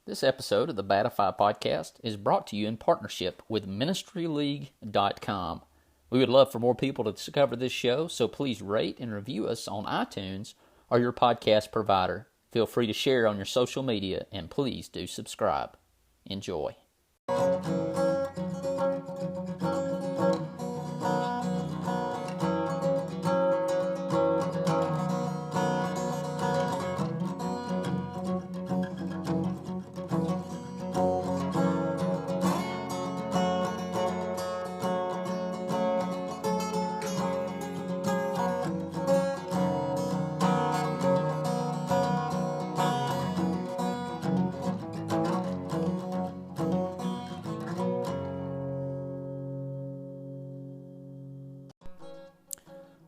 This episode of the Batify podcast is brought to you in partnership with ministryleague.com. We would love for more people to discover this show, so please rate and review us on iTunes or your podcast provider. Feel free to share on your social media, and please do subscribe. Enjoy.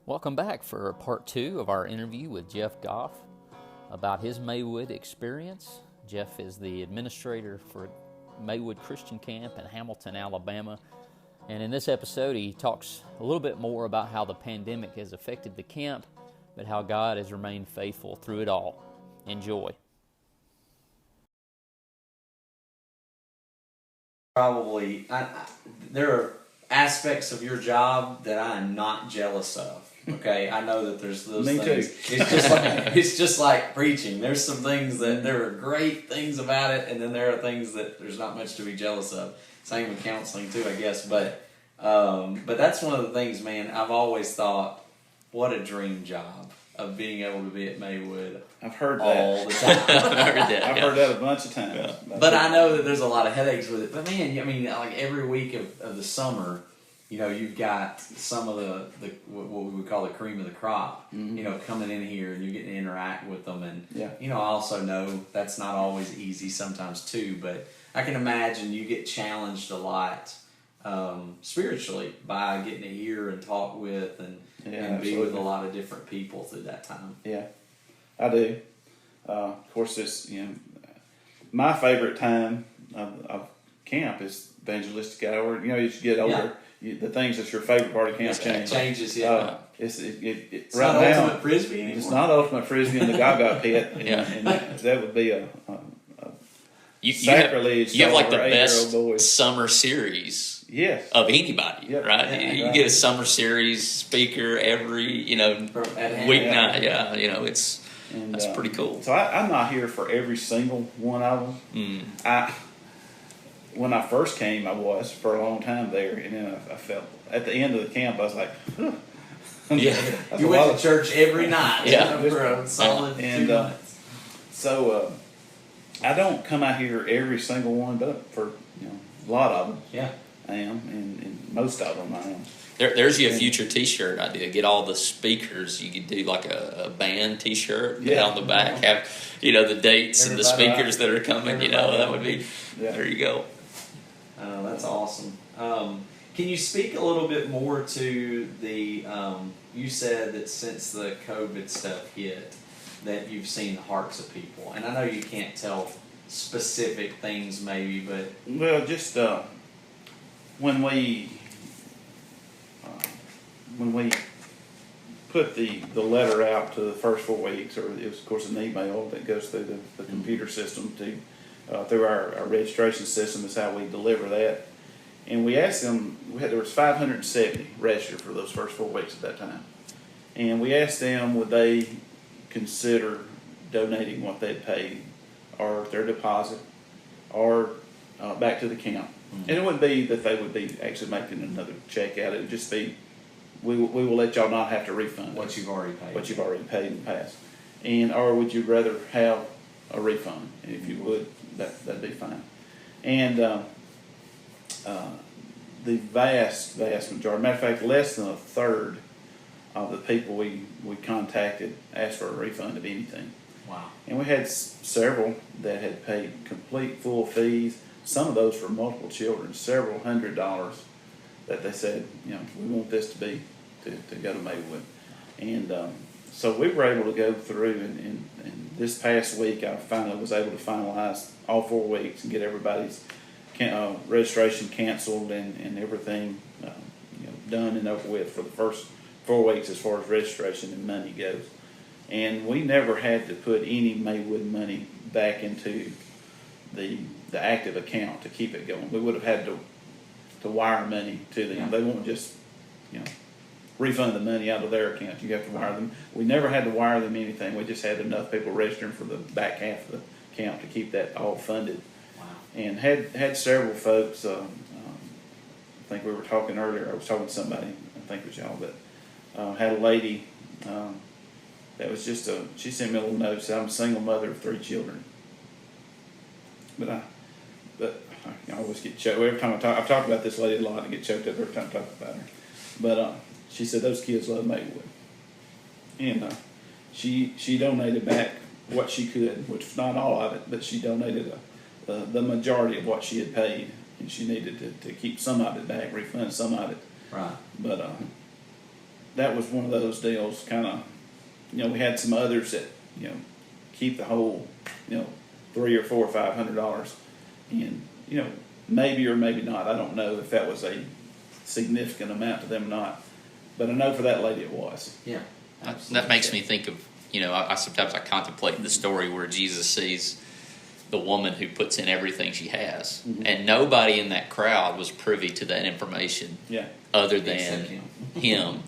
Welcome back for part 2 of our interview with Jeff Goff about his Maywood experience. Jeff is the administrator for Maywood Christian Camp in Hamilton, Alabama. And in this episode, he talks a little bit more about how the pandemic has affected the camp, but how God has remained faithful through it all. Enjoy. There are aspects of your job that I am not jealous of. Okay, I know that there's those Me things. too. It's just like preaching. There's some things that there are great things about it, and then there are things that there's not much to be jealous of. Same with counseling too, I guess. But that's one of the things, man. I've always thought, what a dream job of being able to be at Maywood. I've heard all that. the time. I've heard that a bunch of times. Yeah. But I know that there's a lot of headaches with it. But man, I mean, like every week of the summer, you know, you've got some of the what we would call the cream of the crop, you know, coming in here, and you're getting to interact with them. And, you know, I also know that's not always easy sometimes too, but I can imagine you get challenged a lot spiritually by getting to hear and talk with and be with a lot of different people through that time. Yeah, I do. Of course, it's, you know, my favorite time of camp is evangelistic hour. You know, as you get older, the things that's your favorite part of camp change. Changes, It's right not now, ultimate frisbee anymore. It's not ultimate frisbee in the Gaga pit, and that would be a sacrilege. You have like the 8-year-old best boys. summer series Yes. of anybody, right? Yeah, you right. get a summer series speaker every, weeknight. Yeah, that's pretty cool. So I'm not here for every single one of them. When I first came, I was for a long time there, and then I felt at the end of the camp, I was like, Yeah, you went to church every night. For a solid 2 months. So I don't come out here every single one, but for a lot of them, I am, and most of them I am. There's your future T-shirt idea. Get all the speakers. You could do like a band T-shirt. Put on the back. Have the dates and the speakers that are coming. That would be. There you go. That's awesome. Can you speak a little bit more to the? You said that since the COVID stuff hit, that you've seen the hearts of people, and I know you can't tell specific things, maybe, but just when we put the letter out to the first 4 weeks, or it was of course an email that goes through the computer system to through our registration system is how we deliver that. And we asked them, there was 570 registered for those first 4 weeks at that time. And we asked them, would they consider donating what they'd paid, or their deposit, or back to the camp. And it wouldn't be that they would be actually making another check out. It would just be, we will let y'all not have to refund what you've already paid. What you've already paid in the past. And, or would you rather have a refund? And if you would, that'd be fine. And the vast majority, matter of fact, less than a third of the people we contacted asked for a refund of anything. Wow. And we had several that had paid complete full fees, some of those for multiple children, several $100s that they said, we want this to go to Maywood. And so we were able to go through, and this past week I finally was able to finalize all 4 weeks and get everybody's registration canceled and everything done and over with for the first 4 weeks as far as registration and money goes. And we never had to put any Maywood money back into the active account to keep it going. We would have had to wire money to them. They won't just, refund the money out of their account. You have to wire them. We never had to wire them anything. We just had enough people registering for the back half of the account to keep that all funded. Wow. And had several folks. I think we were talking earlier. I was talking to somebody. I think it was y'all, but had a lady that was just she sent me a little note. Said, I'm a single mother of 3 children. But I always get choked every time I've talked about this lady a lot. I get choked up every time I talk about her. But she said those kids love Maywood, and she donated back what she could, which was not all of it, but she donated the majority of what she had paid, and she needed to keep some of it back, refund some of it. Right. But that was one of those deals. Kind of, we had some others that keep the whole, $300 or $400 or $500, and maybe or maybe not. I don't know if that was a significant amount to them or not, but I know for that lady it was. Yeah. That makes me think of, I sometimes I contemplate the story where Jesus sees the woman who puts in everything she has, and nobody in that crowd was privy to that information other than him.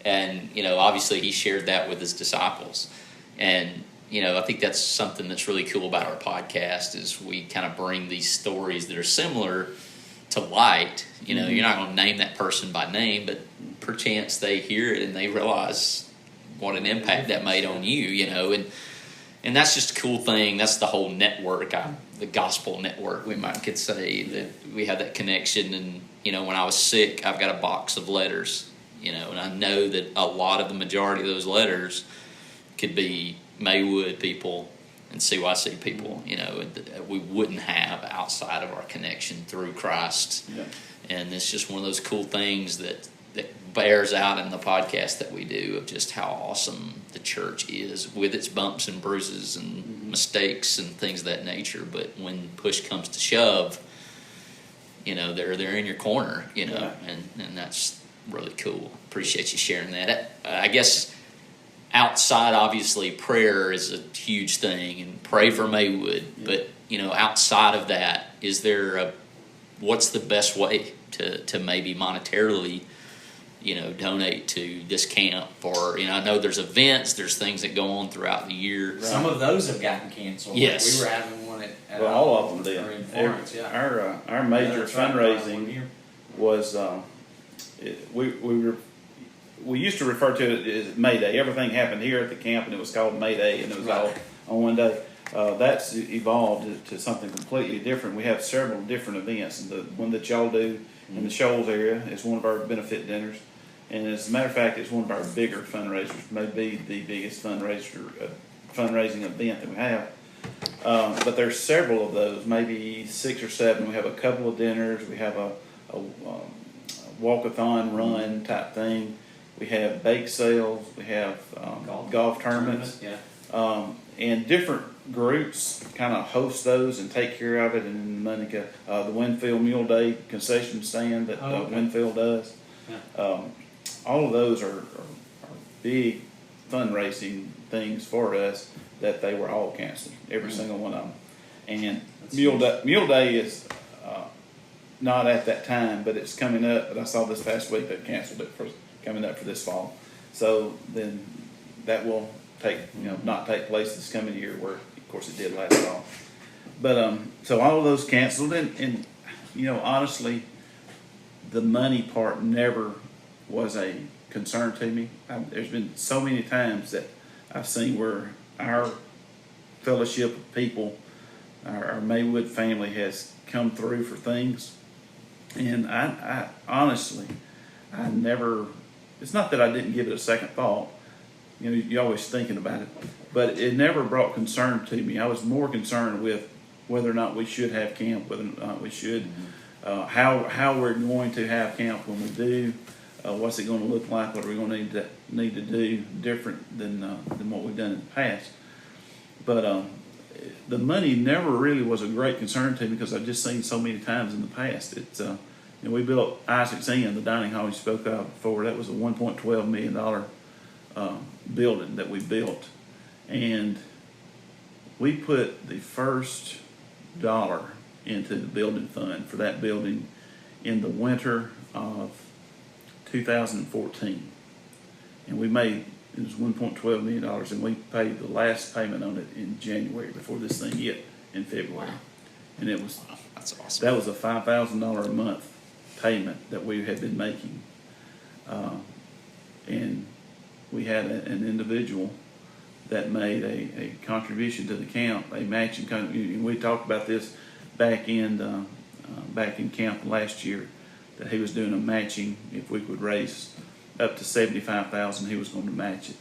And, obviously he shared that with his disciples. And, I think that's something that's really cool about our podcast is we kind of bring these stories that are similar to light. You're not going to name that person by name, but perchance they hear it and they realize what an impact that made on you, and that's just a cool thing. That's the whole network, the gospel network, we could say, that we have that connection. And, when I was sick, I've got a box of letters, and I know that a lot of the majority of those letters could be Maywood people and CYC people, that we wouldn't have outside of our connection through Christ. Yeah. And it's just one of those cool things that bears out in the podcast that we do of just how awesome the church is with its bumps and bruises and mistakes and things of that nature. But when push comes to shove, they're in your corner, and that's really cool. Appreciate you sharing that. I guess outside, obviously, prayer is a huge thing, and pray for Maywood. Yeah. But, outside of that, is there what's the best way to maybe monetarily, donate to this camp? Or, I know there's events, there's things that go on throughout the year. Right. Some of those have gotten canceled. Yes. We were having one at all of them did. In Florence, Our major fundraising was we used to refer to it as May Day. Everything happened here at the camp, and it was called May Day, and it was all on one day. That's evolved to something completely different. We have several different events, and the one that y'all do in the Shoals area is one of our benefit dinners. And as a matter of fact, it's one of our bigger fundraisers, maybe the biggest fundraising event that we have. But there's several of those, maybe 6 or 7. We have a couple of dinners. We have a walkathon run type thing. We have bake sales. We have golf tournaments. Yeah. And different groups kind of host those and take care of it. And Monica, the Winfield Mule Day concession stand that Winfield does. Yeah. All of those are big fundraising things for us that they were all canceled, every single one of them. And Mule Day is not at that time, but it's coming up. But I saw this past week that canceled it for coming up for this fall. So then that will not take place this coming year, where of course it did last fall. But so all of those canceled, and honestly, the money part never was a concern to me. There's been so many times that I've seen where our fellowship of people, our Maywood family, has come through for things, and I honestly, I never. It's not that I didn't give it a second thought. You're always thinking about it, but it never brought concern to me. I was more concerned with whether or not we should have camp, whether or not we should, how we're going to have camp when we do. What's it going to look like? What are we going to need to do different than what we've done in the past? But the money never really was a great concern to me, because I've just seen so many times in the past. It's we built Isaac's Inn, the dining hall you spoke of before. That was a $1.12 million building that we built, and we put the first into the building fund for that building in the winter of 2014. And it was $1.12 million, and we paid the last payment on it in January before this thing hit in February. Wow. And it was, That's awesome. that was a $5,000 a month payment that we had been making. And we had an individual that made a contribution to the camp, a matching contribution. We talked about this back in camp last year, that he was doing a matching. If we could raise up to $75,000, he was going to match it.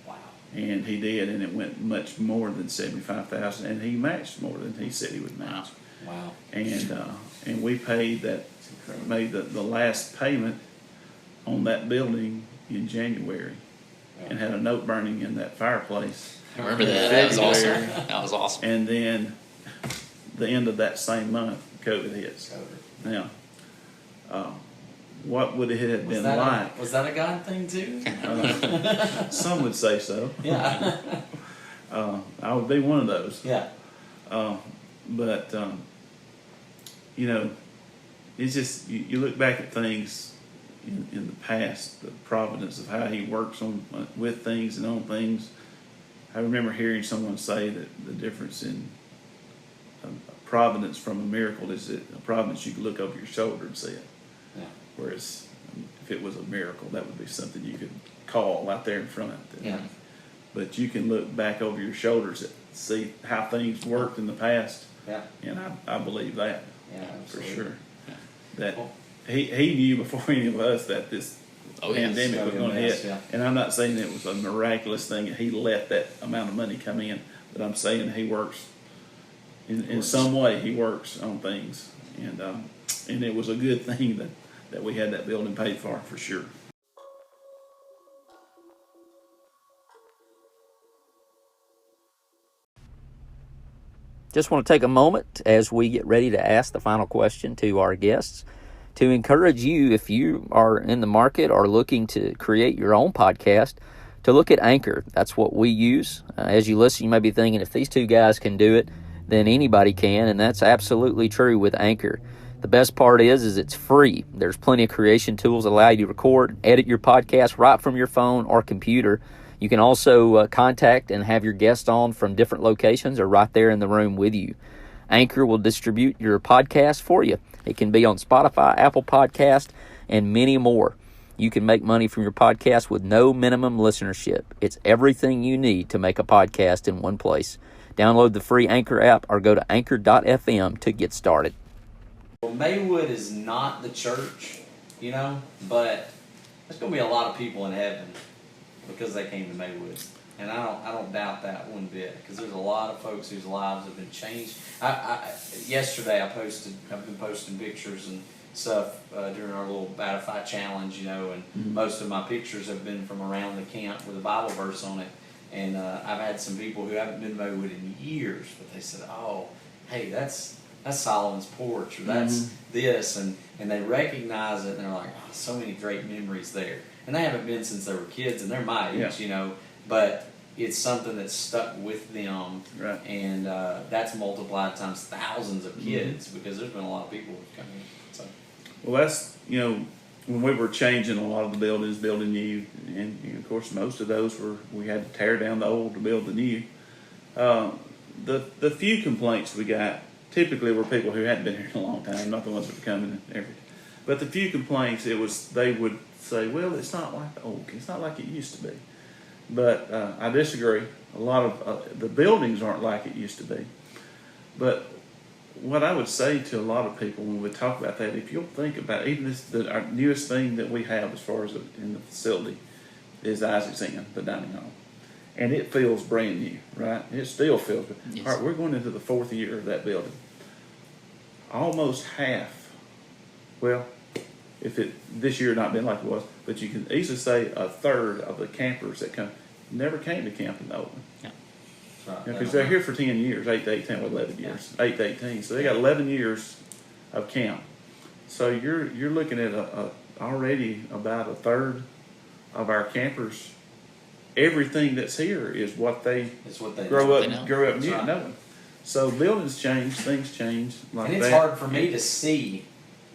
Wow. And he did, and it went much more than $75,000, and he matched more than he said he would match. Wow. And we made the last payment on that building in January, and had a note burning in that fireplace. I remember that. That was awesome. February. That was awesome. And then the end of that same month, COVID hits. Now, what would it have been like? Was that a God thing too? Some would say so. Yeah. I would be one of those. Yeah. But it's just you look back at things in the past, the providence of how He works with things and on things. I remember hearing someone say that the difference in a providence from a miracle is that a providence you could look over your shoulder and see it. Yeah. Whereas if it was a miracle, that would be something you could call out there in front. Yeah. But you can look back over your shoulders and see how things worked in the past. Yeah. And I believe that. Yeah, for absolutely. sure. That Well, he knew before any of us that this pandemic It's was gonna going be to a mess, hit. yeah. And I'm not saying it was a miraculous thing that he let that amount of money come in, but I'm saying he works in some way. He works on things, and it was a good thing that we had that building paid for sure. Just want to take a moment as we get ready to ask the final question to our guests to encourage you, if you are in the market or looking to create your own podcast, to look at Anchor. That's what we use. As you listen, you may be thinking, if these two guys can do it, then anybody can, and that's absolutely true with Anchor. The best part is it's free. There's plenty of creation tools that allow you to record, edit your podcast right from your phone or computer. You can also contact and have your guests on from different locations or right there in the room with you. Anchor will distribute your podcast for you. It can be on Spotify, Apple Podcast, and many more. You can make money from your podcast with no minimum listenership. It's everything you need to make a podcast in one place. Download the free Anchor app or go to anchor.fm to get started. Well, Maywood is not the church, but there's going to be a lot of people in heaven because they came to Maywood. And I don't doubt that one bit, because there's a lot of folks whose lives have been changed. Yesterday I've been posting pictures and stuff during our little Batify challenge, and most of my pictures have been from around the camp with a Bible verse on it. And I've had some people who haven't been to Maywood in years, but they said, "Oh, hey, that's Solomon's porch, or that's this," and they recognize it, and they're like, "Oh, so many great memories there." And they haven't been since they were kids, and they're my age, but it's something that's stuck with them, right. And that's multiplied times thousands of kids, because there's been a lot of people who've come in. So. Well, that's, when we were changing a lot of the buildings, building new, and of course most of those we had to tear down the old to build the new. The few complaints we got typically were people who hadn't been here in a long time, not the ones that were coming every day. But the few complaints, they would say, "Well, it's not like the old, it's not like it used to be." But I disagree. A lot of the buildings aren't like it used to be. But what I would say to a lot of people when we talk about that, if you'll think about even our newest thing that we have as far as in the facility is Isaac's Inn, the dining hall. And it feels brand new, right? It still feels. Yes. All right, we're going into the 4th year of that building. Almost half, well, if this year not been like it was, but you can easily say a third of the campers that never came to camp in the old one. Yeah. Right. Because they're here for 10 years, 8 to 18, 11 years, 8 to 18. So they got 11 years of camp. So you're looking at already about a third of our campers. Everything that's here is what they It's what they grow know. up That's knowing. So buildings change, things change like And it's that. hard for me to see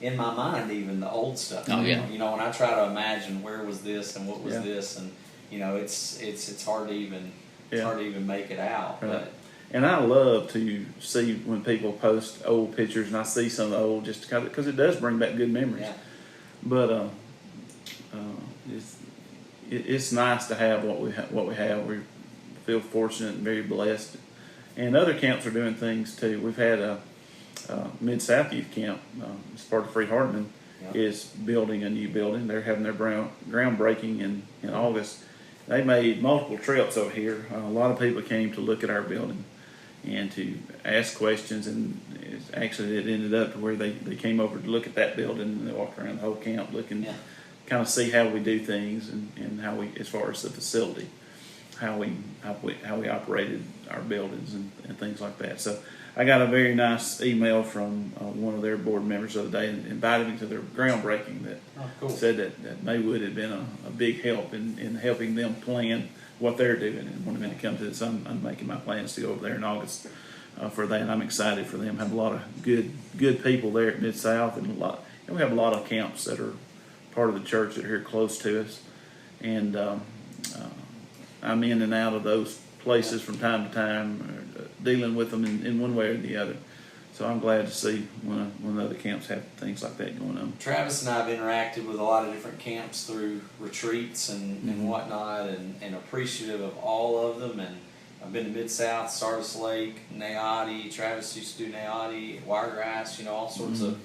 in my mind even the old stuff. Oh, yeah. You know, when I try to imagine where was this and what was Yeah. this, and you know, it's hard to even it's Yeah. hard to even make it out. Right. But And I love to see when people post old pictures, and I see some of the old, just kind of because it does bring back good memories. yeah, But it's nice to have what we have. We feel fortunate and very blessed. And other camps are doing things too. We've had a Mid-South Youth Camp, as part of Free Hartman, Yeah. is building a new building. They're having their groundbreaking in August. They made multiple trips over here. A lot of people came to look at our building and to ask questions, and it ended up to where they came over to look at that building, and they walked around the whole camp looking, Yeah. kind of see how we do things and how we, as far as the facility, how we operated our buildings and things like that. So I got a very nice email from one of their board members the other day and invited me to their groundbreaking that oh, cool. said that Maywood had been a big help in helping them plan what they're doing and wanted me to come to this. I'm making my plans to go over there in August for that, and I'm excited for them. Have a lot of good people there at Mid-South, and we have a lot of camps that are part of the church that are here close to us, and I'm in and out of those places from time to time, dealing with them in one way or the other. So I'm glad to see when other camps have things like that going on. Travis and I have interacted with a lot of different camps through retreats and whatnot, and appreciative of all of them. And I've been to Mid-South, Stardust Lake, Naoti. Travis used to do Naoti, Wiregrass, you know, all sorts of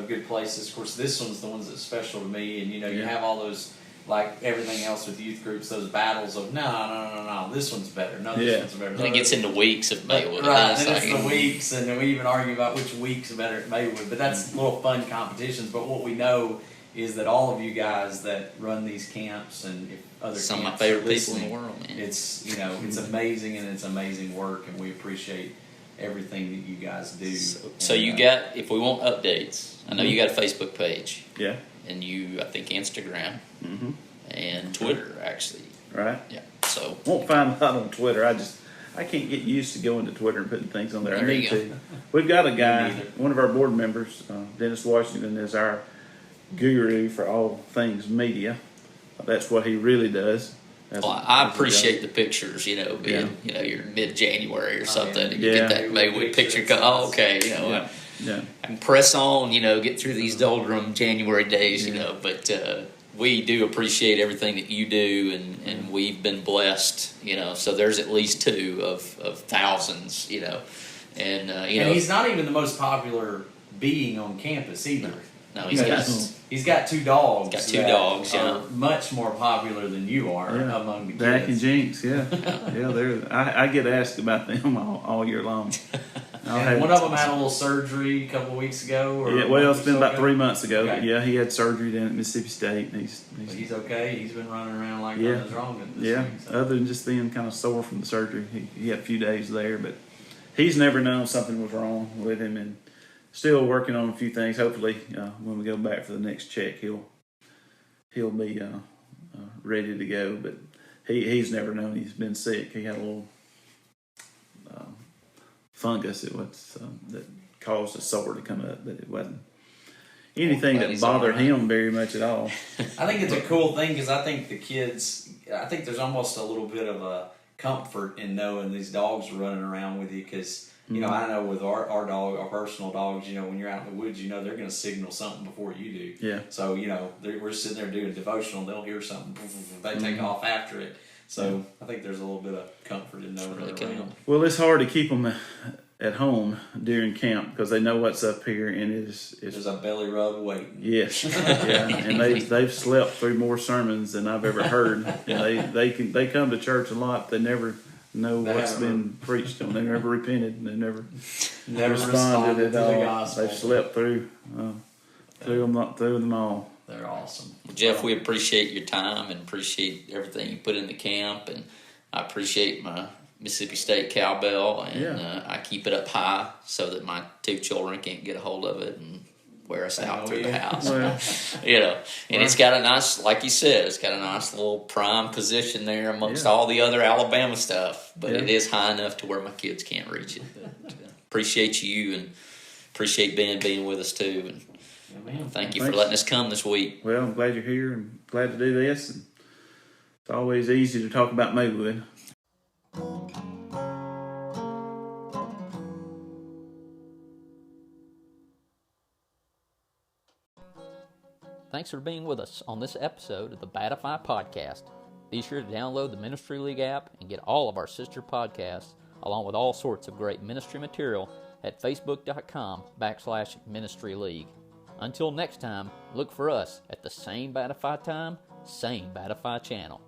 good places. Of course, this one's the ones that's special to me. And, you know, you Yeah. have all those, like everything else with youth groups, those battles of, no, this one's better. No, this Yeah. one's better. Then it gets into weeks of Maywood. Right, and then it's like- the weeks, and we even argue about which week's better at Maywood. But that's little fun competitions. But what we know is that all of you guys that run these camps, and if other Some of my camps are favorite people in listening, the world, man. it's it's amazing, and it's amazing work, and we appreciate everything that you guys do. So And, you got, if we want updates, I know you got a Facebook page, Yeah. and you, I think, Instagram Mm-hmm. and Twitter, actually. Right. Yeah. So Won't find a lot on Twitter. I can't get used to going to Twitter and putting things on there. I There you need go. to. We've got a guy, neither. one of our board members, Dennis Washington, is our guru for all things media. That's what he really does. well, I appreciate the pictures, you know, being, you're mid-January or something, and you Yeah. get that Maywood picture, oh, okay, Yeah. Yeah. I can press on, get through these doldrum January days, but we do appreciate everything that you do, and we've been blessed, so there's at least two of thousands, and he's not even the most popular being on campus either. no, he's got, He's got two dogs. Got two that dogs, are yeah. much more popular than you are Yeah. among the Dak and kids. Jinx, yeah. I get asked about them all year long. And one of them had a little surgery a couple of weeks ago. Or Yeah, a well, month it's or been so about ago. 3 months ago. Okay. Yeah, he had surgery down at Mississippi State, and But he's okay. He's been running around like Yeah. nothing's wrong with this yeah. week. So. Other than just being kind of sore from the surgery, he had a few days there, but he's never known something was wrong with him, and still working on a few things. Hopefully, when we go back for the next check, he'll be ready to go. But he's never known he's been sick. He had a little fungus that caused a sore to come up, but it wasn't anything Well, that he's bothered all right. him very much at all. I think it's a cool thing because I think the kids, I think there's almost a little bit of a comfort in knowing these dogs are running around with you because, I know with our dog, our personal dogs, when you're out in the woods, they're going to signal something before you do. Yeah. So, we're sitting there doing devotional, they'll hear something, they take off after it. So I think there's a little bit of comfort in knowing really they're cool. around. Well, it's hard to keep them at home during camp because they know what's up here, and it's There's a belly rub waiting. yes, yeah, and they've slept through more sermons than I've ever heard. And they come to church a lot. They never know They what's haven't. been preached to them. They never repented. And they never Never responded responded to at the all. gospel. They've slept through them all. They're awesome. Jeff, we appreciate your time and appreciate everything you put in the camp, and I appreciate my Mississippi State cowbell, and Yeah. I keep it up high so that my two children can't get a hold of it and wear us out through the yeah. house. Well, And it's got a nice, like you said, it's got a nice little prime position there amongst Yeah. all the other Alabama stuff, but Yeah. it is high enough to where my kids can't reach it. appreciate you and appreciate Ben being with us too. And thank you for letting us come this week. Well, I'm glad you're here and glad to do this. And it's always easy to talk about Maywood. Thanks for being with us on this episode of the Batify Podcast. Be sure to download the Ministry League app and get all of our sister podcasts, along with all sorts of great ministry material at facebook.com/Ministry League. Until next time, look for us at the same Batify time, same Batify channel.